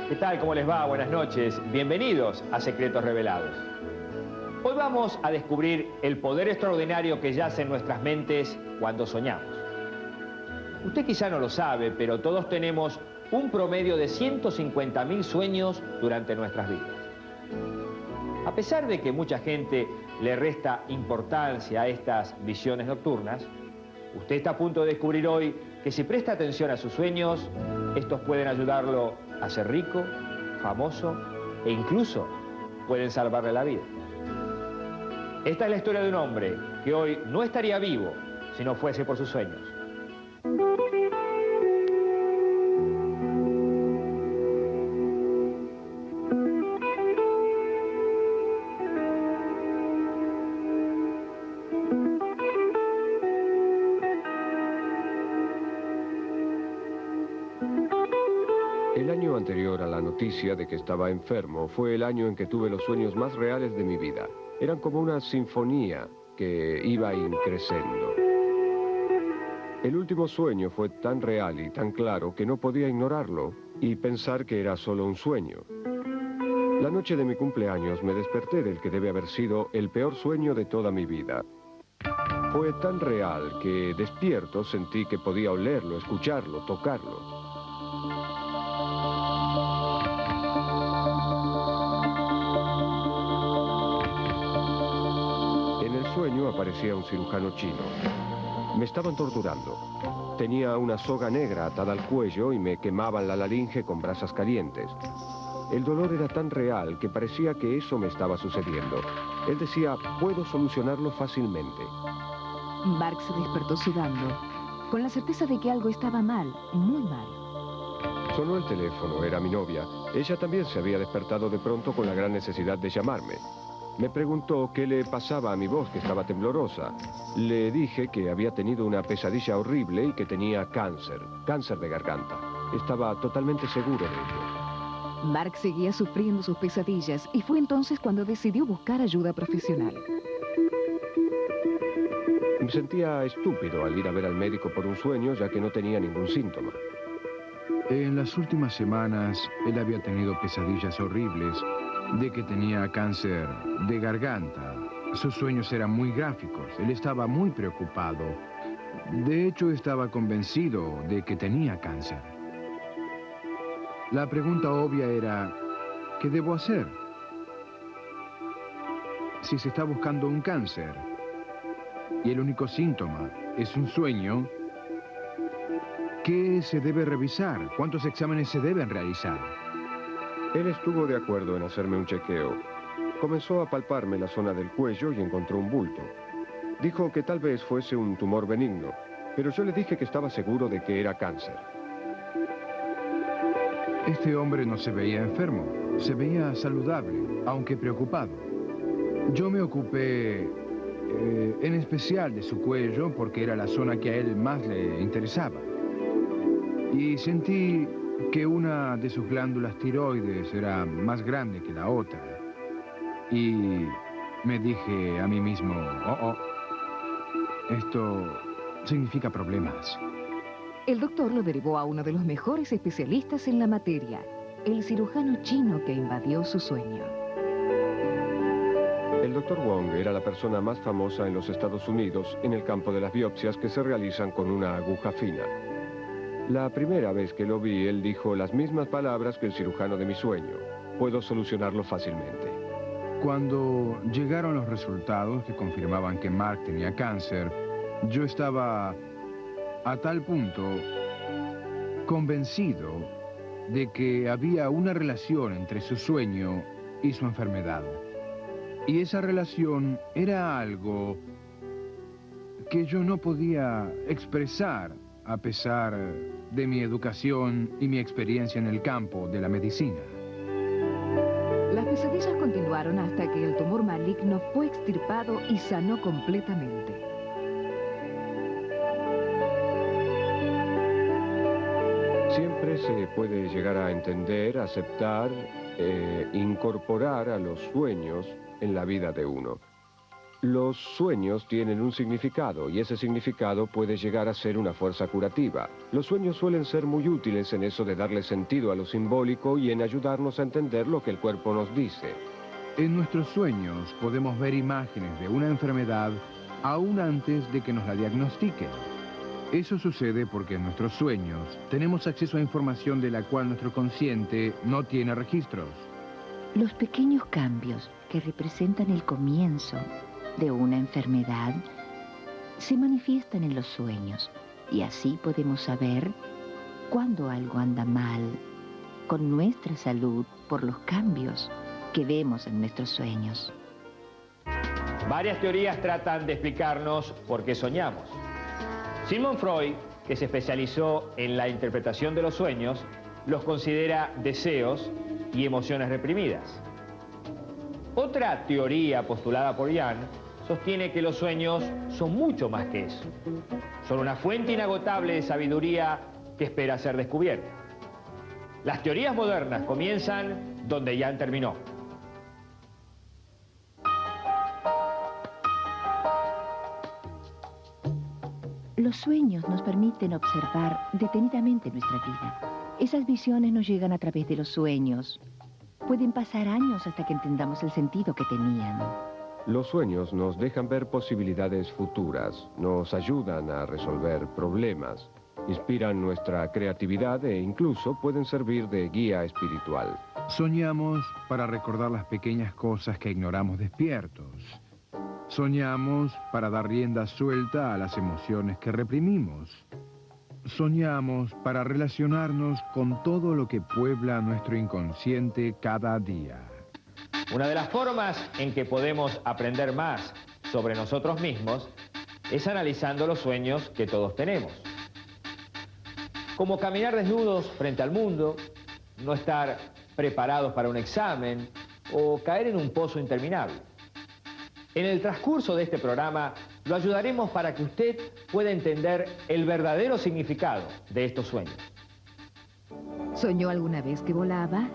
¿Qué tal? ¿Cómo les va? Buenas noches. Bienvenidos a Secretos Revelados. Hoy vamos a descubrir el poder extraordinario que yace en nuestras mentes cuando soñamos. Usted quizá no lo sabe, pero todos tenemos un promedio de 150.000 sueños durante nuestras vidas. A pesar de que mucha gente le resta importancia a estas visiones nocturnas, usted está a punto de descubrir hoy que si presta atención a sus sueños, estos pueden ayudarlo a ser rico, famoso e incluso pueden salvarle la vida. Esta es la historia de un hombre que hoy no estaría vivo si no fuese por sus sueños. El año anterior a la noticia de que estaba enfermo fue el año en que tuve los sueños más reales de mi vida. Eran como una sinfonía que iba increciendo. El último sueño fue tan real y tan claro que no podía ignorarlo y pensar que era solo un sueño. La noche de mi cumpleaños me desperté del que debe haber sido el peor sueño de toda mi vida. Fue tan real que despierto sentí que podía olerlo, escucharlo, tocarlo. En el sueño aparecía un cirujano chino. Me estaban torturando. Tenía una soga negra atada al cuello y me quemaban la laringe con brasas calientes. El dolor era tan real que parecía que eso me estaba sucediendo. Él decía, puedo solucionarlo fácilmente. Mark se despertó sudando, con la certeza de que algo estaba mal, muy mal. Sonó el teléfono, era mi novia. Ella también se había despertado de pronto con la gran necesidad de llamarme. Me preguntó qué le pasaba a mi voz, que estaba temblorosa. Le dije que había tenido una pesadilla horrible y que tenía cáncer de garganta. Estaba totalmente seguro de ello. Mark seguía sufriendo sus pesadillas y fue entonces cuando decidió buscar ayuda profesional. Me sentía estúpido al ir a ver al médico por un sueño, ya que no tenía ningún síntoma. En las últimas semanas, él había tenido pesadillas horribles de que tenía cáncer de garganta. Sus sueños eran muy gráficos. Él estaba muy preocupado. De hecho, estaba convencido de que tenía cáncer. La pregunta obvia era, ¿qué debo hacer? Si se está buscando un cáncer y el único síntoma es un sueño, ¿qué se debe revisar? ¿Cuántos exámenes se deben realizar? Él estuvo de acuerdo en hacerme un chequeo. Comenzó a palparme la zona del cuello y encontró un bulto. Dijo que tal vez fuese un tumor benigno, pero yo le dije que estaba seguro de que era cáncer. Este hombre no se veía enfermo, se veía saludable, aunque preocupado. Yo me ocupé en especial de su cuello porque era la zona que a él más le interesaba. Y sentí que una de sus glándulas tiroides era más grande que la otra. Y me dije a mí mismo, esto significa problemas. El doctor lo derivó a uno de los mejores especialistas en la materia, el cirujano chino que invadió su sueño. El Dr. Wong era la persona más famosa en los Estados Unidos en el campo de las biopsias que se realizan con una aguja fina. La primera vez que lo vi, él dijo las mismas palabras que el cirujano de mi sueño. Puedo solucionarlo fácilmente. Cuando llegaron los resultados que confirmaban que Mark tenía cáncer, yo estaba a tal punto convencido de que había una relación entre su sueño y su enfermedad. Y esa relación era algo que yo no podía expresar a pesar de mi educación y mi experiencia en el campo de la medicina. Las pesadillas continuaron hasta que el tumor maligno fue extirpado y sanó completamente. Siempre se puede llegar a entender, aceptar, incorporar a los sueños en la vida de uno. Los sueños tienen un significado y ese significado puede llegar a ser una fuerza curativa. Los sueños suelen ser muy útiles en eso de darle sentido a lo simbólico y en ayudarnos a entender lo que el cuerpo nos dice. En nuestros sueños podemos ver imágenes de una enfermedad aún antes de que nos la diagnostiquen. Eso sucede porque en nuestros sueños tenemos acceso a información de la cual nuestro consciente no tiene registros. Los pequeños cambios que representan el comienzo de una enfermedad se manifiestan en los sueños y así podemos saber cuándo algo anda mal con nuestra salud por los cambios que vemos en nuestros sueños. Varias teorías tratan de explicarnos por qué soñamos. Sigmund Freud, que se especializó en la interpretación de los sueños, los considera deseos y emociones reprimidas. Otra teoría postulada por Jung sostiene que los sueños son mucho más que eso. Son una fuente inagotable de sabiduría que espera ser descubierta. Las teorías modernas comienzan donde Jung terminó. Los sueños nos permiten observar detenidamente nuestra vida. Esas visiones nos llegan a través de los sueños. Pueden pasar años hasta que entendamos el sentido que tenían. Los sueños nos dejan ver posibilidades futuras, nos ayudan a resolver problemas, inspiran nuestra creatividad e incluso pueden servir de guía espiritual. Soñamos para recordar las pequeñas cosas que ignoramos despiertos. Soñamos para dar rienda suelta a las emociones que reprimimos. Soñamos para relacionarnos con todo lo que puebla nuestro inconsciente cada día. Una de las formas en que podemos aprender más sobre nosotros mismos es analizando los sueños que todos tenemos. Como caminar desnudos frente al mundo, no estar preparados para un examen o caer en un pozo interminable. En el transcurso de este programa lo ayudaremos para que usted pueda entender el verdadero significado de estos sueños. ¿Soñó alguna vez que volaba?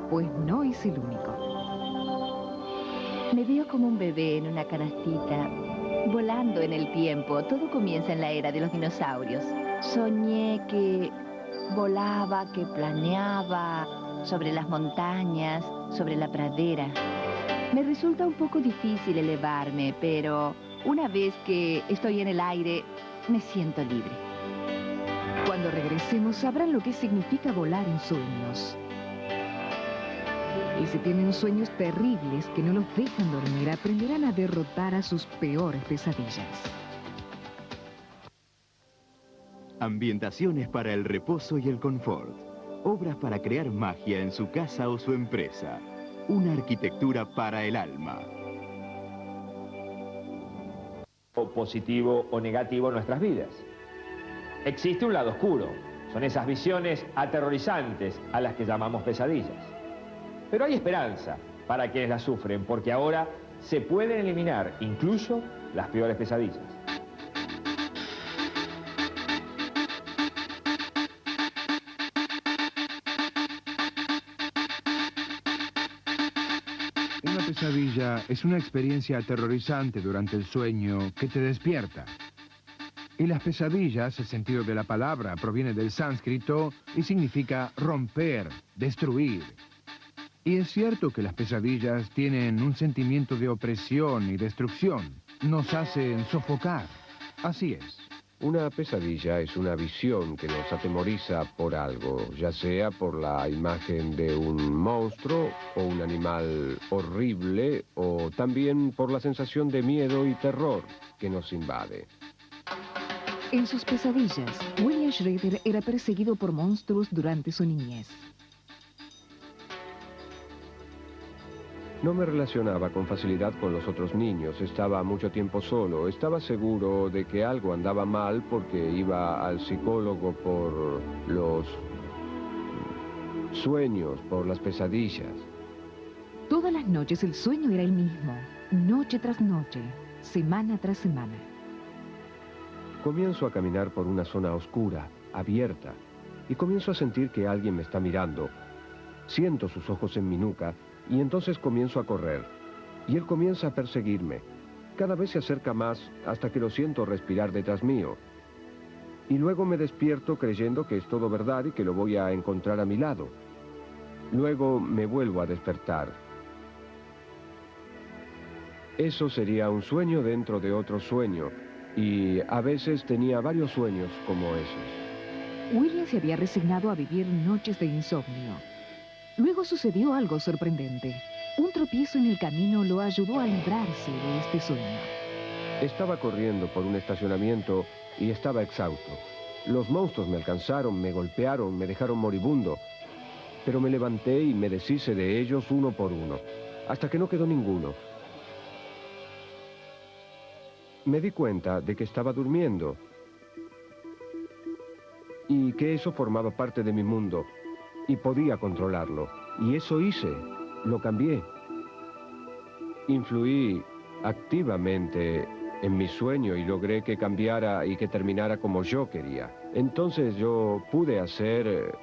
Pues no es el único. Me veo como un bebé en una canastita, volando en el tiempo. Todo comienza en la era de los dinosaurios. Soñé que volaba, que planeaba sobre las montañas, sobre la pradera. Me resulta un poco difícil elevarme, pero una vez que estoy en el aire, me siento libre. Cuando regresemos sabrán lo que significa volar en sueños. Y si tienen sueños terribles que no los dejan dormir, aprenderán a derrotar a sus peores pesadillas. Ambientaciones para el reposo y el confort. Obras para crear magia en su casa o su empresa. Una arquitectura para el alma. O positivo o negativo en nuestras vidas. Existe un lado oscuro. Son esas visiones aterrorizantes a las que llamamos pesadillas. Pero hay esperanza para quienes las sufren, porque ahora se pueden eliminar incluso las peores pesadillas. Una pesadilla es una experiencia aterrorizante durante el sueño que te despierta. Y las pesadillas, el sentido de la palabra, proviene del sánscrito y significa romper, destruir. Y es cierto que las pesadillas tienen un sentimiento de opresión y destrucción. Nos hacen sofocar. Así es. Una pesadilla es una visión que nos atemoriza por algo, ya sea por la imagen de un monstruo o un animal horrible, o también por la sensación de miedo y terror que nos invade. En sus pesadillas, William Schroeder era perseguido por monstruos durante su niñez. No me relacionaba con facilidad con los otros niños, estaba mucho tiempo solo, estaba seguro de que algo andaba mal porque iba al psicólogo por los sueños, por las pesadillas. Todas las noches el sueño era el mismo, noche tras noche, semana tras semana. Comienzo a caminar por una zona oscura, abierta, y comienzo a sentir que alguien me está mirando. Siento sus ojos en mi nuca, y entonces comienzo a correr, y él comienza a perseguirme. Cada vez se acerca más hasta que lo siento respirar detrás mío. Y luego me despierto creyendo que es todo verdad y que lo voy a encontrar a mi lado. Luego me vuelvo a despertar. Eso sería un sueño dentro de otro sueño. Y a veces tenía varios sueños como esos. William se había resignado a vivir noches de insomnio. Luego sucedió algo sorprendente. Un tropiezo en el camino lo ayudó a librarse de este sueño. Estaba corriendo por un estacionamiento y estaba exhausto. Los monstruos me alcanzaron, me golpearon, me dejaron moribundo. Pero me levanté y me deshice de ellos uno por uno, hasta que no quedó ninguno. Me di cuenta de que estaba durmiendo y que eso formaba parte de mi mundo y podía controlarlo. Y eso hice, lo cambié. Influí activamente en mi sueño y logré que cambiara y que terminara como yo quería. Entonces yo pude hacer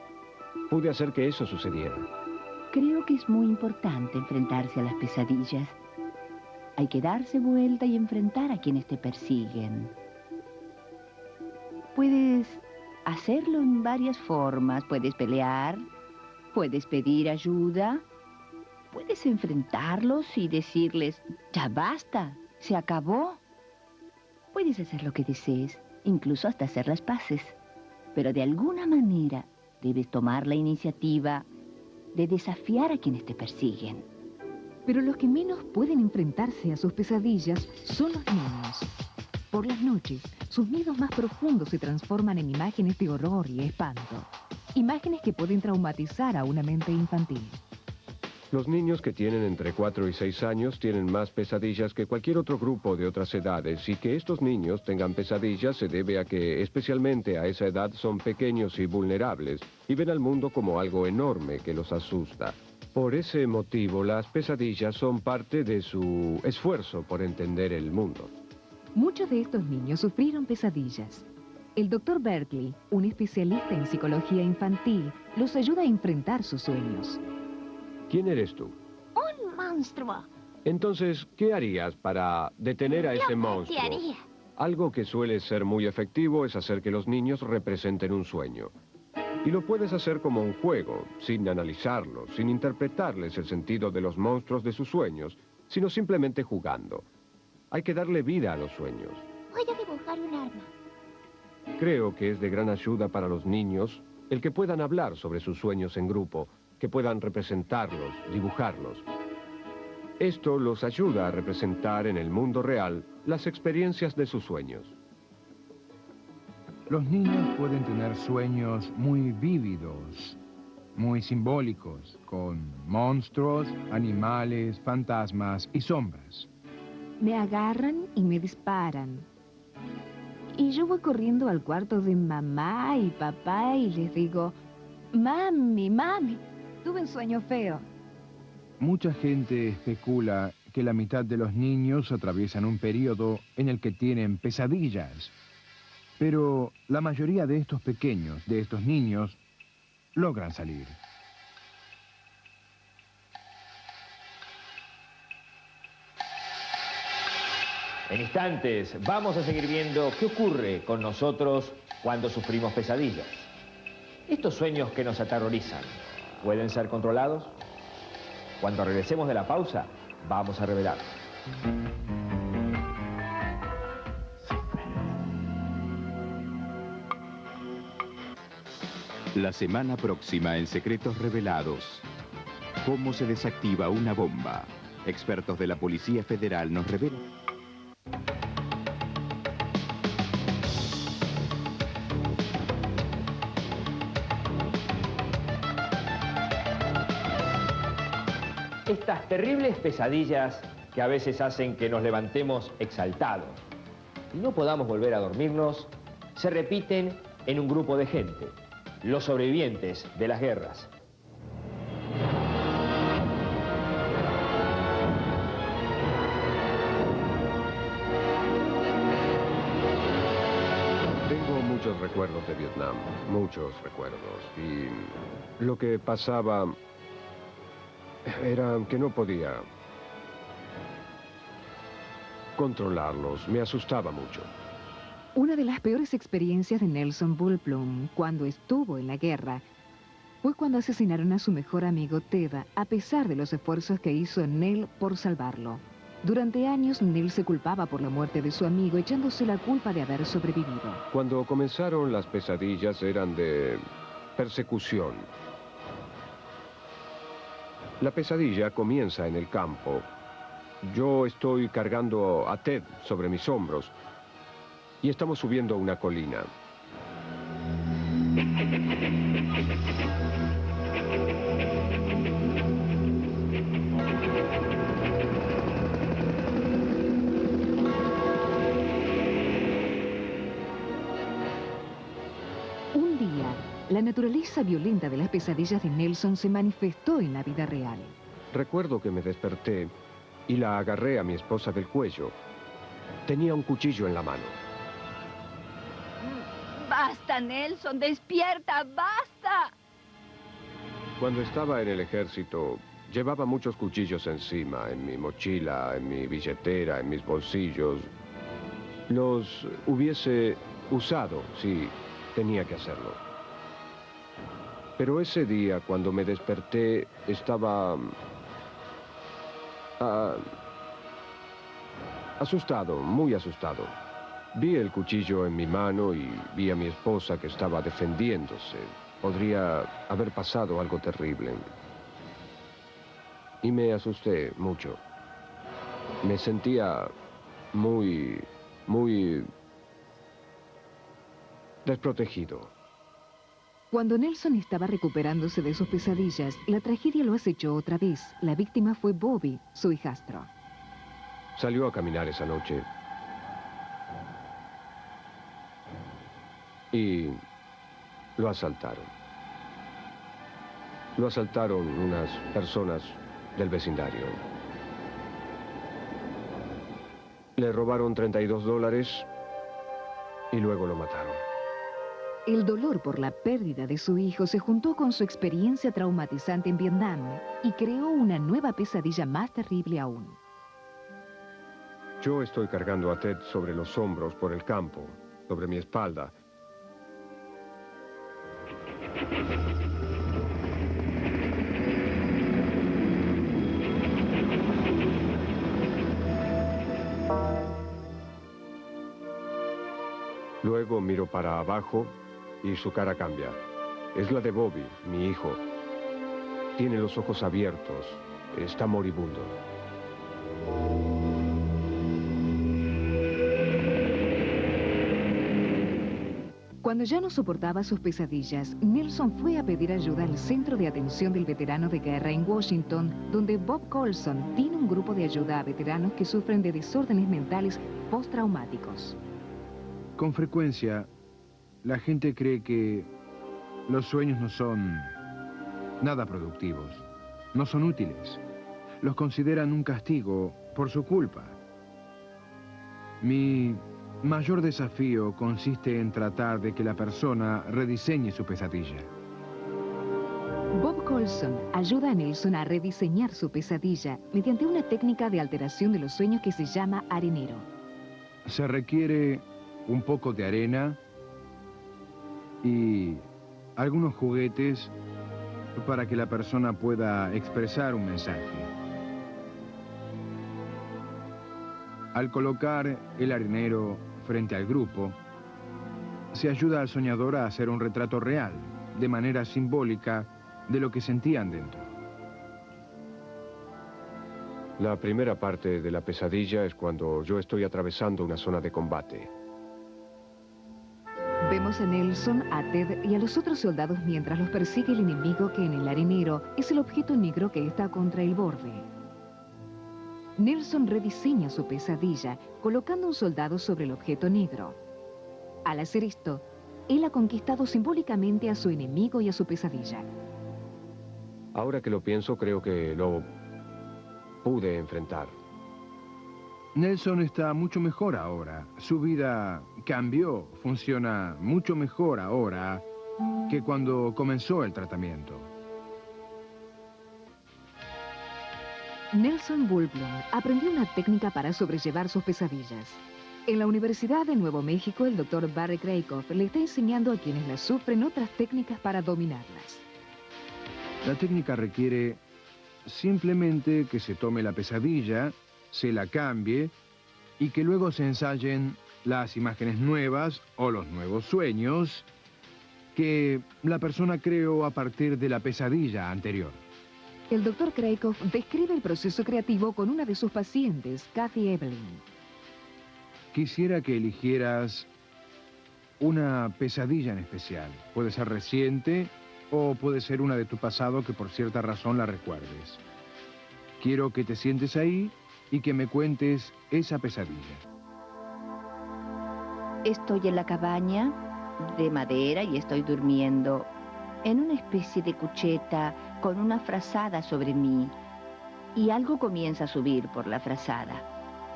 que eso sucediera. Creo que es muy importante enfrentarse a las pesadillas. Hay que darse vuelta y enfrentar a quienes te persiguen. Puedes hacerlo en varias formas. Puedes pelear, puedes pedir ayuda, puedes enfrentarlos y decirles, ya basta, se acabó. Puedes hacer lo que desees, incluso hasta hacer las paces. Pero de alguna manera debes tomar la iniciativa de desafiar a quienes te persiguen. Pero los que menos pueden enfrentarse a sus pesadillas son los niños. Por las noches, sus miedos más profundos se transforman en imágenes de horror y espanto. Imágenes que pueden traumatizar a una mente infantil. Los niños que tienen entre 4 y 6 años tienen más pesadillas que cualquier otro grupo de otras edades, y que estos niños tengan pesadillas se debe a que, especialmente a esa edad, son pequeños y vulnerables, y ven al mundo como algo enorme que los asusta. Por ese motivo, las pesadillas son parte de su esfuerzo por entender el mundo. Muchos de estos niños sufrieron pesadillas. El Dr. Berkeley, un especialista en psicología infantil, los ayuda a enfrentar sus sueños. ¿Quién eres tú? Un monstruo. Entonces, ¿qué harías para detener a ese monstruo? ¿Qué haría? Algo que suele ser muy efectivo es hacer que los niños representen un sueño. Y lo puedes hacer como un juego, sin analizarlo, sin interpretarles el sentido de los monstruos de sus sueños, sino simplemente jugando. Hay que darle vida a los sueños. Voy a dibujar un arma. Creo que es de gran ayuda para los niños el que puedan hablar sobre sus sueños en grupo, que puedan representarlos, dibujarlos. Esto los ayuda a representar en el mundo real las experiencias de sus sueños. Los niños pueden tener sueños muy vívidos, muy simbólicos, con monstruos, animales, fantasmas y sombras. Me agarran y me disparan. Y yo voy corriendo al cuarto de mamá y papá y les digo, mami, mami, tuve un sueño feo. Mucha gente especula que la mitad de los niños atraviesan un periodo en el que tienen pesadillas. Pero la mayoría de estos pequeños, de estos niños, logran salir. En instantes vamos a seguir viendo qué ocurre con nosotros cuando sufrimos pesadillas. Estos sueños que nos aterrorizan, ¿pueden ser controlados? Cuando regresemos de la pausa, vamos a revelar. La semana próxima en Secretos Revelados. ¿Cómo se desactiva una bomba? Expertos de la Policía Federal nos revelan. Estas terribles pesadillas que a veces hacen que nos levantemos exaltados y no podamos volver a dormirnos, se repiten en un grupo de gente, los sobrevivientes de las guerras. Tengo muchos recuerdos de Vietnam, muchos recuerdos, y lo que pasaba era que no podía controlarlos. Me asustaba mucho. Una de las peores experiencias de Nelson Bullplum cuando estuvo en la guerra fue cuando asesinaron a su mejor amigo Ted, a pesar de los esfuerzos que hizo Nell por salvarlo. Durante años, Nell se culpaba por la muerte de su amigo, echándose la culpa de haber sobrevivido. Cuando comenzaron, las pesadillas eran de persecución. La pesadilla comienza en el campo. Yo estoy cargando a Ted sobre mis hombros y estamos subiendo una colina. Un día, la naturaleza violenta de las pesadillas de Nelson se manifestó en la vida real. Recuerdo que me desperté y la agarré a mi esposa del cuello. Tenía un cuchillo en la mano. ¡Basta, Nelson! ¡Despierta! ¡Basta! Cuando estaba en el ejército, llevaba muchos cuchillos encima, en mi mochila, en mi billetera, en mis bolsillos. Los hubiese usado si tenía que hacerlo. Pero ese día, cuando me desperté, estaba asustado, muy asustado. Vi el cuchillo en mi mano y vi a mi esposa que estaba defendiéndose. Podría haber pasado algo terrible. Y me asusté mucho. Me sentía muy desprotegido. Cuando Nelson estaba recuperándose de sus pesadillas, la tragedia lo acechó otra vez. La víctima fue Bobby, su hijastro. Salió a caminar esa noche. Y lo asaltaron. Lo asaltaron unas personas del vecindario. Le robaron $32 y luego lo mataron. El dolor por la pérdida de su hijo se juntó con su experiencia traumatizante en Vietnam y creó una nueva pesadilla más terrible aún. Yo estoy cargando a Ted sobre los hombros por el campo, sobre mi espalda. Luego miro para abajo y su cara cambia. Es la de Bobby, mi hijo. Tiene los ojos abiertos. Está moribundo. Cuando ya no soportaba sus pesadillas, Nelson fue a pedir ayuda al Centro de Atención del Veterano de Guerra en Washington, donde Bob Colson tiene un grupo de ayuda a veteranos que sufren de desórdenes mentales postraumáticos. Con frecuencia, la gente cree que los sueños no son nada productivos, no son útiles. Los consideran un castigo por su culpa. Mi mayor desafío consiste en tratar de que la persona rediseñe su pesadilla. Bob Colson ayuda a Nelson a rediseñar su pesadilla mediante una técnica de alteración de los sueños que se llama arenero. Se requiere un poco de arena y algunos juguetes para que la persona pueda expresar un mensaje. Al colocar el arenero frente al grupo, se ayuda al soñador a hacer un retrato real, de manera simbólica, de lo que sentían dentro. La primera parte de la pesadilla es cuando yo estoy atravesando una zona de combate. Vemos a Nelson, a Ted y a los otros soldados mientras los persigue el enemigo que en el arenero es el objeto negro que está contra el borde. Nelson rediseña su pesadilla colocando un soldado sobre el objeto negro. Al hacer esto, él ha conquistado simbólicamente a su enemigo y a su pesadilla. Ahora que lo pienso, creo que lo pude enfrentar. Nelson está mucho mejor ahora. Su vida cambió, funciona mucho mejor ahora que cuando comenzó el tratamiento. Nelson Bulblum aprendió una técnica para sobrellevar sus pesadillas. En la Universidad de Nuevo México, el Dr. Barry Krakoff le está enseñando a quienes las sufren otras técnicas para dominarlas. La técnica requiere simplemente que se tome la pesadilla, se la cambie y que luego se ensayen las imágenes nuevas o los nuevos sueños que la persona creó a partir de la pesadilla anterior. El Dr. Krakoff describe el proceso creativo con una de sus pacientes, Kathy Evelyn. Quisiera que eligieras una pesadilla en especial. Puede ser reciente o puede ser una de tu pasado que por cierta razón la recuerdes. Quiero que te sientes ahí y que me cuentes esa pesadilla. Estoy en la cabaña de madera y estoy durmiendo en una especie de cucheta con una frazada sobre mí. Y algo comienza a subir por la frazada.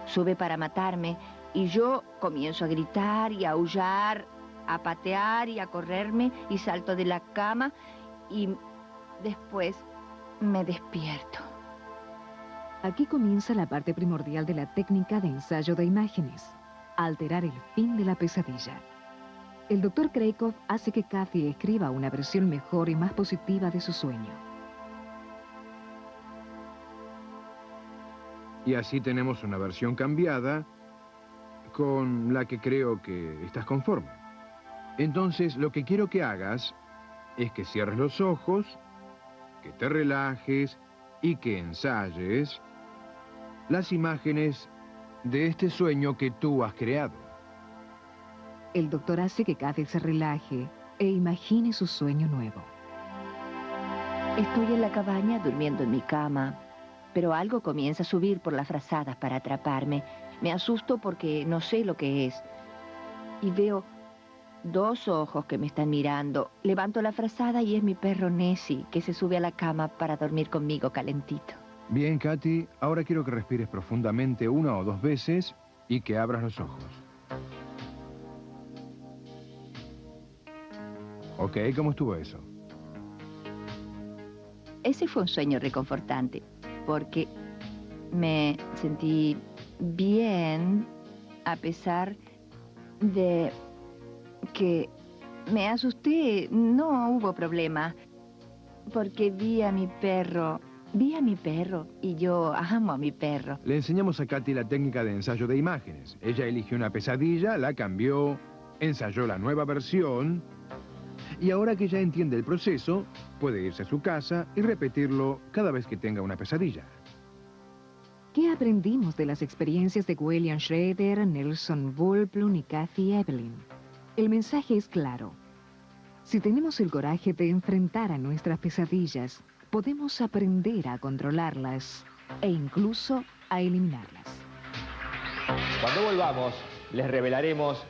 Sube para matarme y yo comienzo a gritar y a aullar, a patear y a correrme y salto de la cama y después me despierto. Aquí comienza la parte primordial de la técnica de ensayo de imágenes: alterar el fin de la pesadilla. El Dr. Krakoff hace que Kathy escriba una versión mejor y más positiva de su sueño. Y así tenemos una versión cambiada con la que creo que estás conforme. Entonces, lo que quiero que hagas es que cierres los ojos, que te relajes y que ensayes las imágenes de este sueño que tú has creado. El doctor hace que Kathy se relaje e imagine su sueño nuevo. Estoy en la cabaña durmiendo en mi cama, pero algo comienza a subir por las frazadas para atraparme. Me asusto porque no sé lo que es. Y veo 2 ojos que me están mirando. Levanto la frazada y es mi perro Nessie, que se sube a la cama para dormir conmigo calentito. Bien, Kathy, ahora quiero que respires profundamente 1 o 2 veces y que abras los ojos. Ok, ¿cómo estuvo eso? Ese fue un sueño reconfortante, porque me sentí bien a pesar de que me asusté. No hubo problema, porque vi a mi perro y yo amo a mi perro. Le enseñamos a Kathy la técnica de ensayo de imágenes. Ella eligió una pesadilla, la cambió, ensayó la nueva versión. Y ahora que ya entiende el proceso, puede irse a su casa y repetirlo cada vez que tenga una pesadilla. ¿Qué aprendimos de las experiencias de William Schroeder, Nelson Bulblum y Kathy Evelyn? El mensaje es claro. Si tenemos el coraje de enfrentar a nuestras pesadillas, podemos aprender a controlarlas e incluso a eliminarlas. Cuando volvamos, les revelaremos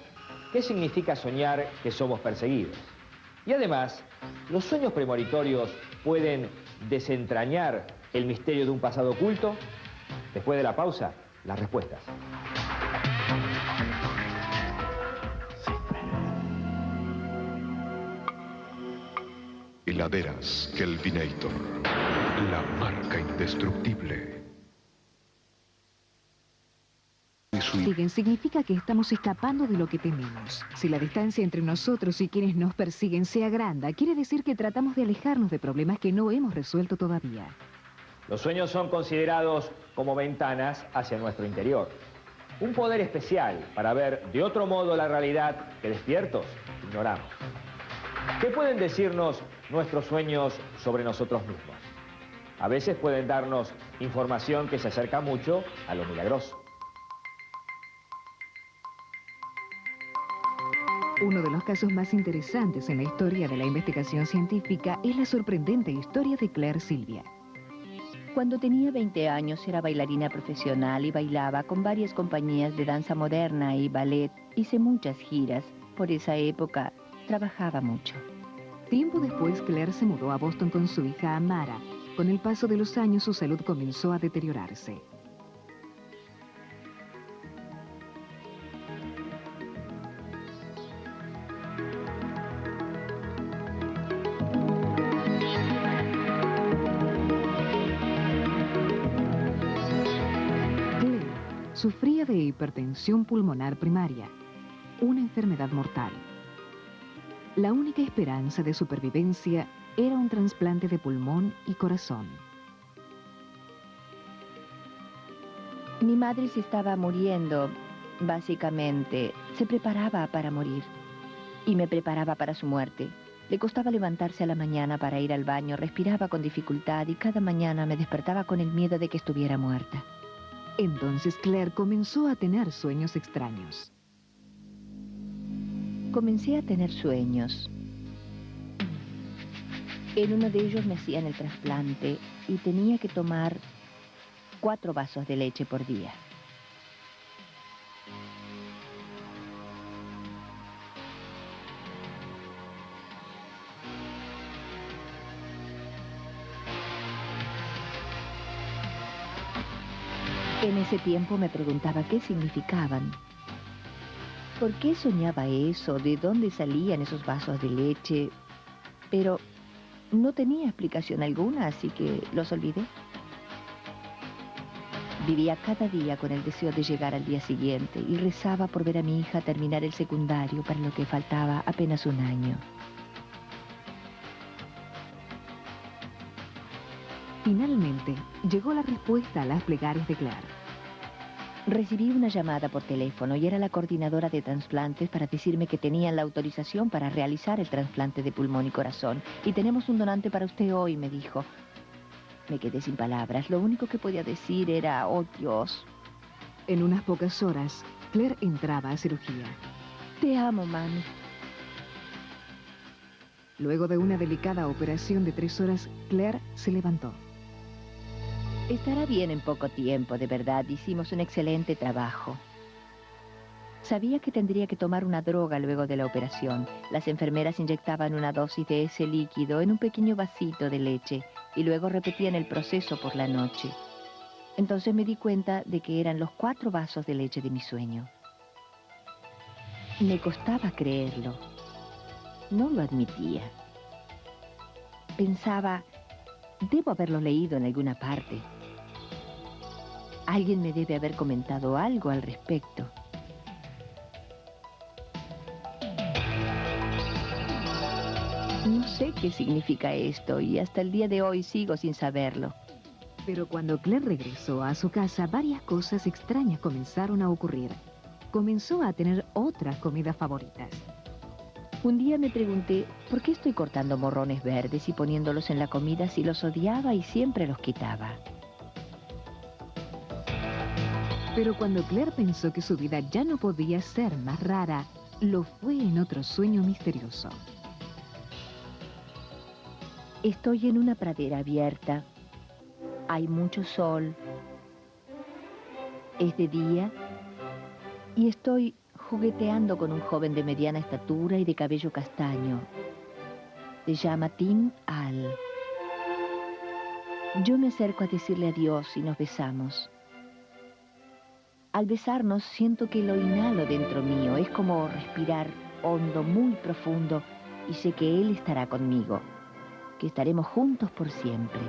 qué significa soñar que somos perseguidos. Y además, ¿los sueños premonitorios pueden desentrañar el misterio de un pasado oculto? Después de la pausa, las respuestas. Heladeras Kelvinator, la marca indestructible. Siguen significa que estamos escapando de lo que tememos. Si la distancia entre nosotros y quienes nos persiguen se agranda, quiere decir que tratamos de alejarnos de problemas que no hemos resuelto todavía. Los sueños son considerados como ventanas hacia nuestro interior. Un poder especial para ver de otro modo la realidad que despiertos ignoramos. ¿Qué pueden decirnos nuestros sueños sobre nosotros mismos? A veces pueden darnos información que se acerca mucho a lo milagroso. Uno de los casos más interesantes en la historia de la investigación científica es la sorprendente historia de Claire Sylvia. Cuando tenía 20 años era bailarina profesional y bailaba con varias compañías de danza moderna y ballet. Hice muchas giras. Por esa época trabajaba mucho. Tiempo después, Claire se mudó a Boston con su hija Amara. Con el paso de los años, su salud comenzó a deteriorarse. Sufría de hipertensión pulmonar primaria, una enfermedad mortal. La única esperanza de supervivencia era un trasplante de pulmón y corazón. Mi madre se estaba muriendo, básicamente. Se preparaba para morir. Y me preparaba para su muerte. Le costaba levantarse a la mañana para ir al baño, respiraba con dificultad y cada mañana me despertaba con el miedo de que estuviera muerta. Entonces Claire comenzó a tener sueños extraños. Comencé a tener sueños. En uno de ellos me hacían el trasplante y tenía que tomar 4 vasos de leche por día. En ese tiempo me preguntaba qué significaban. ¿Por qué soñaba eso? ¿De dónde salían esos vasos de leche? Pero no tenía explicación alguna, así que los olvidé. Vivía cada día con el deseo de llegar al día siguiente y rezaba por ver a mi hija terminar el secundario, para lo que faltaba apenas un año. Finalmente, llegó la respuesta a las plegarias de Claire. Recibí una llamada por teléfono y era la coordinadora de trasplantes para decirme que tenían la autorización para realizar el trasplante de pulmón y corazón. Y tenemos un donante para usted hoy, me dijo. Me quedé sin palabras. Lo único que podía decir era, oh Dios. En unas pocas horas, Claire entraba a cirugía. Te amo, mami. Luego de una delicada operación de 3 horas, Claire se levantó. Estará bien en poco tiempo, de verdad. Hicimos un excelente trabajo. Sabía que tendría que tomar una droga luego de la operación. Las enfermeras inyectaban una dosis de ese líquido en un pequeño vasito de leche y luego repetían el proceso por la noche. Entonces me di cuenta de que eran los 4 vasos de leche de mi sueño. Me costaba creerlo. No lo admitía. Pensaba, debo haberlo leído en alguna parte. Alguien me debe haber comentado algo al respecto. No sé qué significa esto y hasta el día de hoy sigo sin saberlo. Pero cuando Claire regresó a su casa, varias cosas extrañas comenzaron a ocurrir. Comenzó a tener otras comidas favoritas. Un día me pregunté, ¿por qué estoy cortando morrones verdes y poniéndolos en la comida si los odiaba y siempre los quitaba? Pero cuando Claire pensó que su vida ya no podía ser más rara, lo fue en otro sueño misterioso. Estoy en una pradera abierta. Hay mucho sol. Es de día. Y estoy jugueteando con un joven de mediana estatura y de cabello castaño. Se llama Tim Al. Yo me acerco a decirle adiós y nos besamos. Al besarnos siento que lo inhalo dentro mío. Es como respirar hondo, muy profundo, y sé que él estará conmigo, que estaremos juntos por siempre.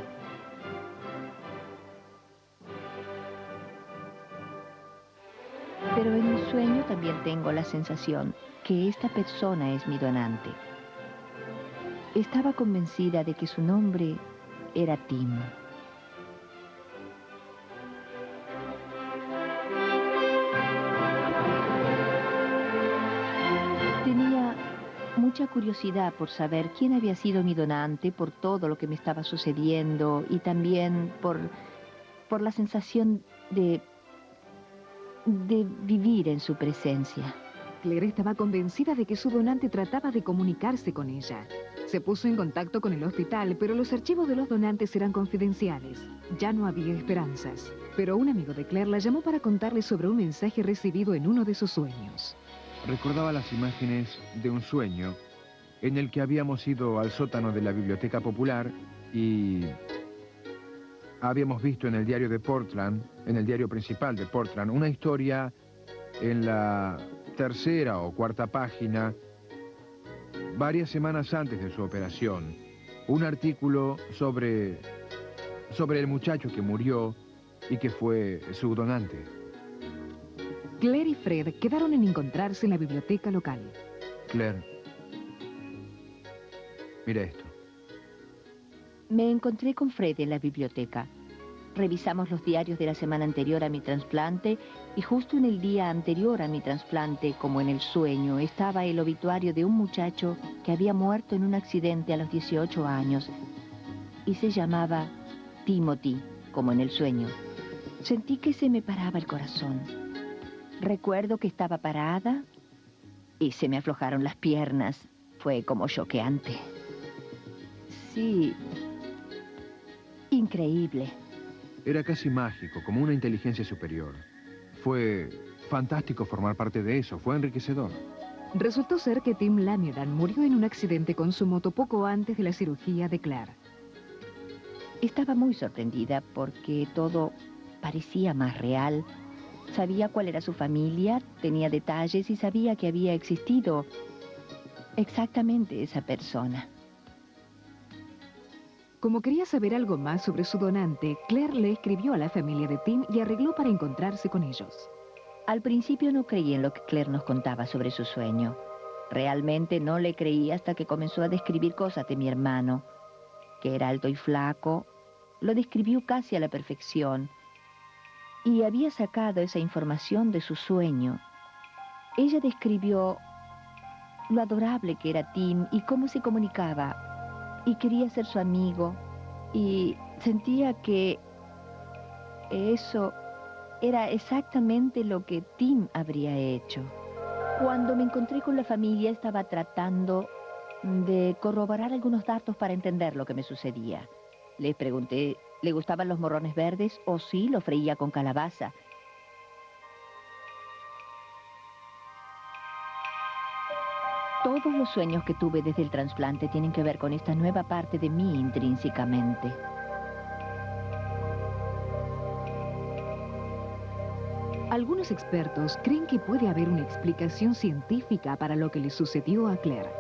Pero en mi sueño también tengo la sensación que esta persona es mi donante. Estaba convencida de que su nombre era Tim. Tenía mucha curiosidad por saber quién había sido mi donante, por todo lo que me estaba sucediendo y también por la sensación de vivir en su presencia. Claire estaba convencida de que su donante trataba de comunicarse con ella. Se puso en contacto con el hospital, pero los archivos de los donantes eran confidenciales. Ya no había esperanzas. Pero un amigo de Claire la llamó para contarle sobre un mensaje recibido en uno de sus sueños. Recordaba las imágenes de un sueño en el que habíamos ido al sótano de la Biblioteca Popular y habíamos visto en el diario de Portland, en el diario principal de Portland, una historia en la 3ª o 4ª página, varias semanas antes de su operación, un artículo sobre el muchacho que murió y que fue su donante. Claire y Fred quedaron en encontrarse en la biblioteca local. Claire, mira esto. Me encontré con Fred en la biblioteca. Revisamos los diarios de la semana anterior a mi trasplante y justo en el día anterior a mi trasplante, como en el sueño, estaba el obituario de un muchacho que había muerto en un accidente a los 18 años y se llamaba Timothy, como en el sueño. Sentí que se me paraba el corazón. Recuerdo que estaba parada y se me aflojaron las piernas. Fue como choqueante. Sí, increíble. Era casi mágico, como una inteligencia superior. Fue fantástico formar parte de eso, fue enriquecedor. Resultó ser que Tim Lamiran murió en un accidente con su moto poco antes de la cirugía de Claire. Estaba muy sorprendida porque todo parecía más real. Sabía cuál era su familia, tenía detalles y sabía que había existido exactamente esa persona. Como quería saber algo más sobre su donante, Claire le escribió a la familia de Tim y arregló para encontrarse con ellos. Al principio no creí en lo que Claire nos contaba sobre su sueño. Realmente no le creí hasta que comenzó a describir cosas de mi hermano, que era alto y flaco. Lo describió casi a la perfección. Y había sacado esa información de su sueño. Ella describió lo adorable que era Tim y cómo se comunicaba. Y quería ser su amigo. Y sentía que eso era exactamente lo que Tim habría hecho. Cuando me encontré con la familia, estaba tratando de corroborar algunos datos para entender lo que me sucedía. Les pregunté, ¿le gustaban los morrones verdes? O sí, lo freía con calabaza. Todos los sueños que tuve desde el trasplante tienen que ver con esta nueva parte de mí intrínsecamente. Algunos expertos creen que puede haber una explicación científica para lo que le sucedió a Claire.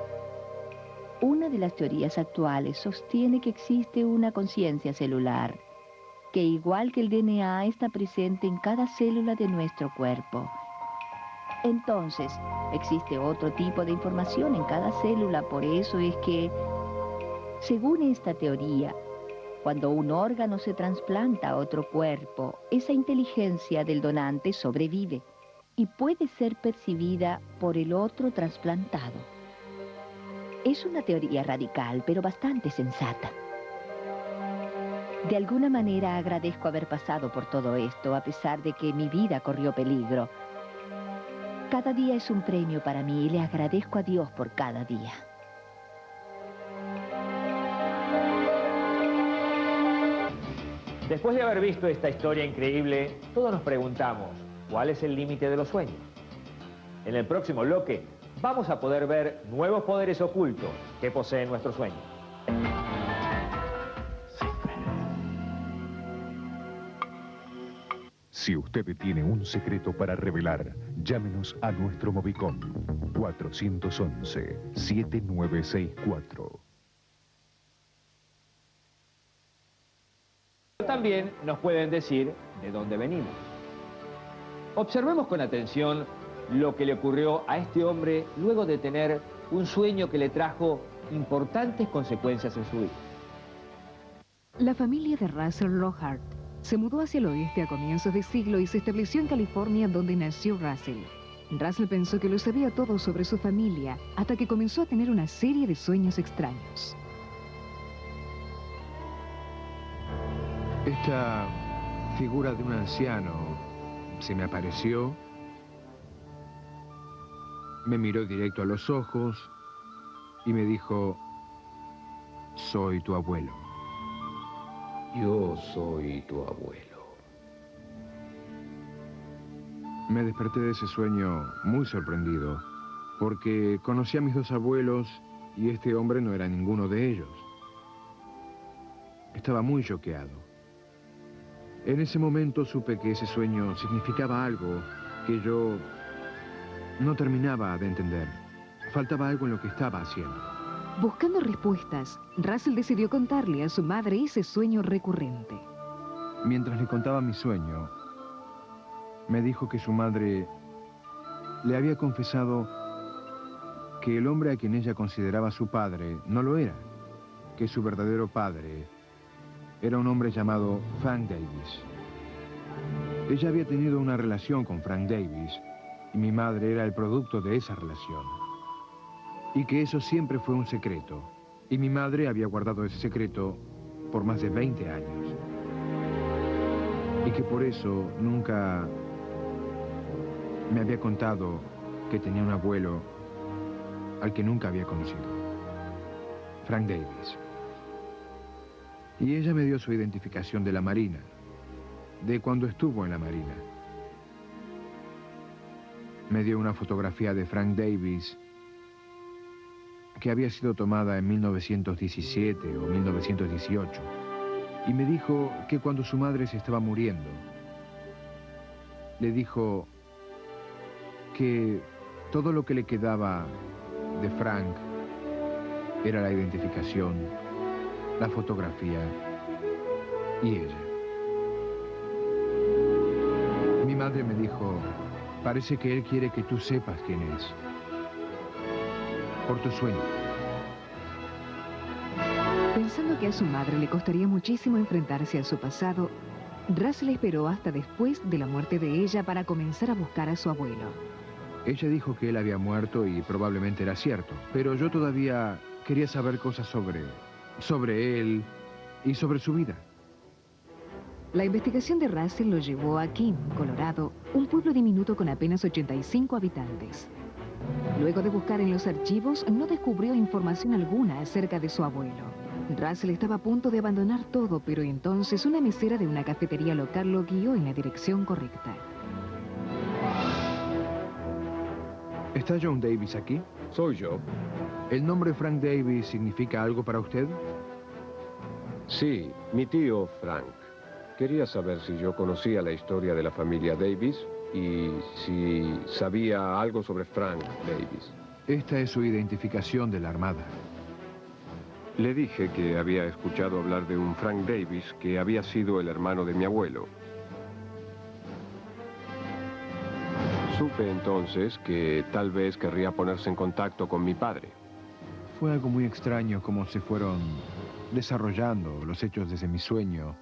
Una de las teorías actuales sostiene que existe una conciencia celular, que igual que el DNA está presente en cada célula de nuestro cuerpo. Entonces, existe otro tipo de información en cada célula, por eso es que, según esta teoría, cuando un órgano se trasplanta a otro cuerpo, esa inteligencia del donante sobrevive y puede ser percibida por el otro trasplantado. Es una teoría radical, pero bastante sensata. De alguna manera agradezco haber pasado por todo esto, a pesar de que mi vida corrió peligro. Cada día es un premio para mí y le agradezco a Dios por cada día. Después de haber visto esta historia increíble, todos nos preguntamos, ¿cuál es el límite de los sueños? En el próximo bloque vamos a poder ver nuevos poderes ocultos que poseen nuestros sueños. Si usted tiene un secreto para revelar, llámenos a nuestro Movicom 411-7964. También nos pueden decir de dónde venimos. Observemos con atención lo que le ocurrió a este hombre luego de tener un sueño que le trajo importantes consecuencias en su vida. La familia de Russell Lohart se mudó hacia el oeste a comienzos de siglo y se estableció en California, donde nació Russell. Russell pensó que lo sabía todo sobre su familia, hasta que comenzó a tener una serie de sueños extraños. Esta figura de un anciano se me apareció, me miró directo a los ojos y me dijo, soy tu abuelo. Yo soy tu abuelo. Me desperté de ese sueño muy sorprendido, porque conocí a mis dos abuelos y este hombre no era ninguno de ellos. Estaba muy choqueado. En ese momento supe que ese sueño significaba algo que yo no terminaba de entender. Faltaba algo en lo que estaba haciendo. Buscando respuestas, Russell decidió contarle a su madre ese sueño recurrente. Mientras le contaba mi sueño, me dijo que su madre le había confesado que el hombre a quien ella consideraba su padre no lo era, que su verdadero padre era un hombre llamado Frank Davis. Ella había tenido una relación con Frank Davis y mi madre era el producto de esa relación. Y que eso siempre fue un secreto. Y mi madre había guardado ese secreto por más de 20 años. Y que por eso nunca me había contado que tenía un abuelo al que nunca había conocido, Frank Davis. Y ella me dio su identificación de la Marina, de cuando estuvo en la Marina. Me dio una fotografía de Frank Davis que había sido tomada en 1917 o 1918. Y me dijo que cuando su madre se estaba muriendo, le dijo que todo lo que le quedaba de Frank era la identificación, la fotografía y ella. Mi madre me dijo, parece que él quiere que tú sepas quién es, por tu sueño. Pensando que a su madre le costaría muchísimo enfrentarse a su pasado, Russell esperó hasta después de la muerte de ella para comenzar a buscar a su abuelo. Ella dijo que él había muerto y probablemente era cierto, pero yo todavía quería saber cosas sobre él y sobre su vida. La investigación de Russell lo llevó a Kim, Colorado, un pueblo diminuto con apenas 85 habitantes. Luego de buscar en los archivos, no descubrió información alguna acerca de su abuelo. Russell estaba a punto de abandonar todo, pero entonces una mesera de una cafetería local lo guió en la dirección correcta. ¿Está John Davis aquí? Soy yo. ¿El nombre Frank Davis significa algo para usted? Sí, mi tío Frank. Quería saber si yo conocía la historia de la familia Davis y si sabía algo sobre Frank Davis. Esta es su identificación de la Armada. Le dije que había escuchado hablar de un Frank Davis que había sido el hermano de mi abuelo. Supe entonces que tal vez querría ponerse en contacto con mi padre. Fue algo muy extraño cómo se fueron desarrollando los hechos desde mi sueño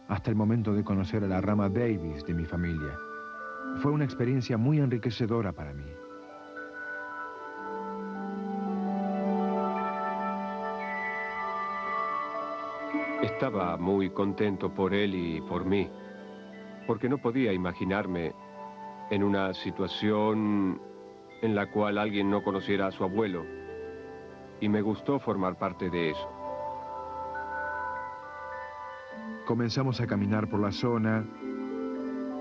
hasta el momento de conocer a la rama Davis de mi familia. Fue una experiencia muy enriquecedora para mí. Estaba muy contento por él y por mí, porque no podía imaginarme en una situación en la cual alguien no conociera a su abuelo, y me gustó formar parte de eso. Comenzamos a caminar por la zona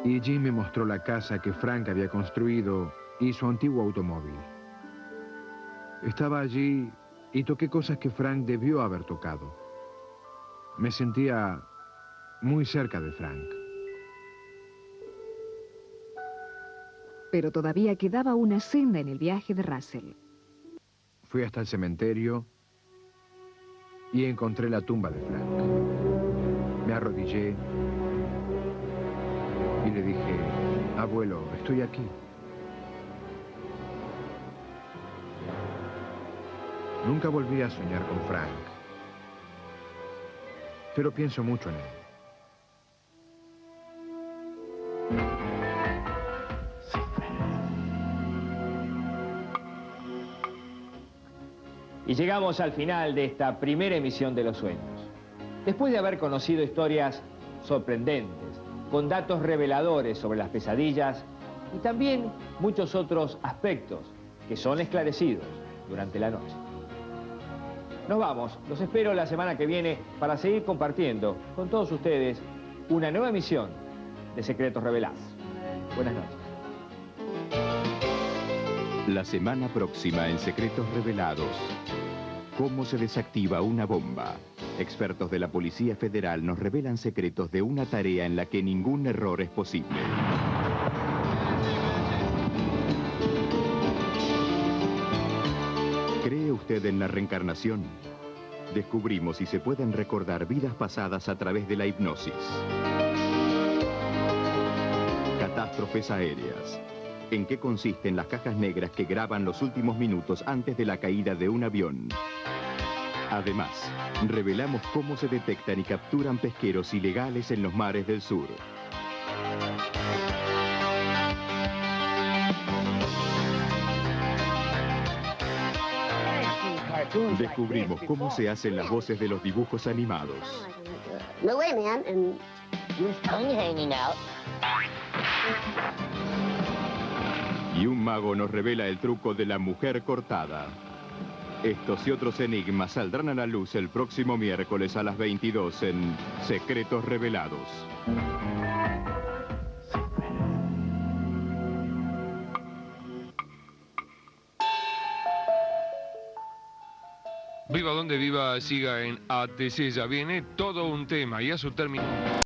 y Jim me mostró la casa que Frank había construido y su antiguo automóvil. Estaba allí y toqué cosas que Frank debió haber tocado. Me sentía muy cerca de Frank. Pero todavía quedaba una senda en el viaje de Russell. Fui hasta el cementerio y encontré la tumba de Frank. Me arrodillé y le dije, abuelo, estoy aquí. Nunca volví a soñar con Frank, pero pienso mucho en él. Y llegamos al final de esta primera emisión de Los Sueños. Después de haber conocido historias sorprendentes, con datos reveladores sobre las pesadillas y también muchos otros aspectos que son esclarecidos durante la noche. Nos vamos, los espero la semana que viene para seguir compartiendo con todos ustedes una nueva emisión de Secretos Revelados. Buenas noches. La semana próxima en Secretos Revelados. ¿Cómo se desactiva una bomba? Expertos de la Policía Federal nos revelan secretos de una tarea en la que ningún error es posible. ¿Cree usted en la reencarnación? Descubrimos si se pueden recordar vidas pasadas a través de la hipnosis. Catástrofes aéreas. en qué consisten las cajas negras que graban los últimos minutos antes de la caída de un avión. Además, revelamos cómo se detectan y capturan pesqueros ilegales en los mares del sur. Descubrimos cómo se hacen las voces de los dibujos animados. No way, man, and your tongue hanging out. Y un mago nos revela el truco de la mujer cortada. Estos y otros enigmas saldrán a la luz el próximo miércoles a las 22 en Secretos Revelados. Viva donde viva, siga en ATC, ya viene todo un tema y a su término.